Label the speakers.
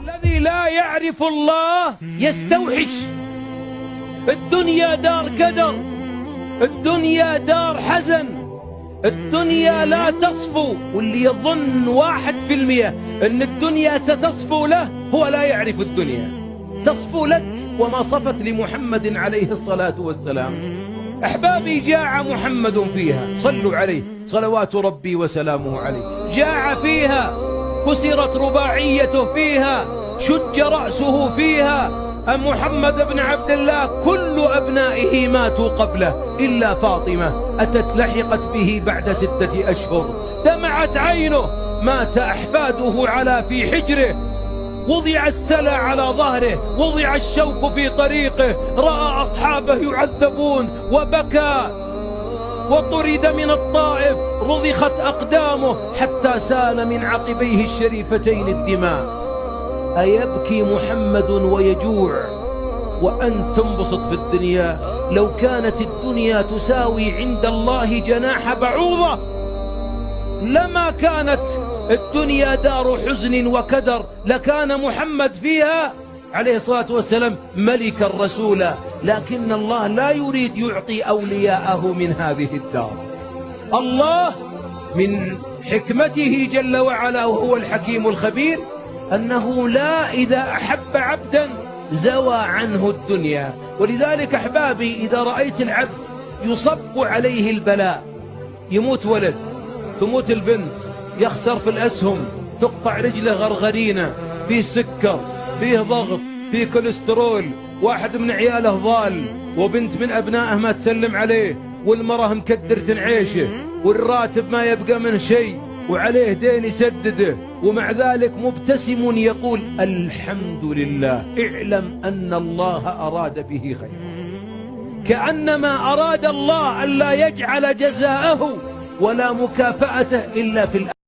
Speaker 1: الذي لا يعرف الله يستوحش. الدنيا دار كدر، الدنيا دار حزن، الدنيا لا تصفو. واللي يظن 1% أن الدنيا ستصفو له هو لا يعرف الدنيا. تصفو لك وما صفت لمحمد عليه الصلاة والسلام. أحبابي، جاع محمد فيها، صلوا عليه صلوات ربي وسلامه عليه. جاع فيها، كسرت رباعيته فيها، شج رأسه فيها. أم محمد بن عبد الله كل أبنائه ماتوا قبله إلا فاطمة، أتت لحقت به بعد 6 أشهر. دمعت عينه، مات أحفاده على في حجره، وضع السلع على ظهره، وضع الشوك في طريقه، رأى أصحابه يعذبون وبكى، وطرد من الطائف، رضخت أقدامه حتى سال من عقبيه الشريفتين الدماء. أيبكي محمد ويجوع وأن تنبسط في الدنيا؟ لو كانت الدنيا تساوي عند الله جناح بعوضة لما كانت الدنيا دار حزن وكدر، لكان محمد فيها عليه الصلاة والسلام ملكا رسولا. لكن الله لا يريد يعطي أولياءه من هذه الدار. الله من حكمته جل وعلا وهو الحكيم الخبير أنه لا إذا أحب عبدا زوى عنه الدنيا. ولذلك أحبابي، إذا رأيت العبد يصب عليه البلاء، يموت ولد، تموت البنت، يخسر في الأسهم، تقطع رجله غرغرينة، فيه سكر، فيه ضغط، فيه كوليسترول، واحد من عياله ضال، وبنت من أبنائه ما تسلم عليه، والمرأة مكدرة عيشه، والراتب ما يبقى منه شيء، وعليه دين يسدده، ومع ذلك مبتسم يقول الحمد لله. اعلم أن الله أراد به خيرا، كأنما أراد الله ألا يجعل جزاءه ولا مكافأته إلا في الآخرة.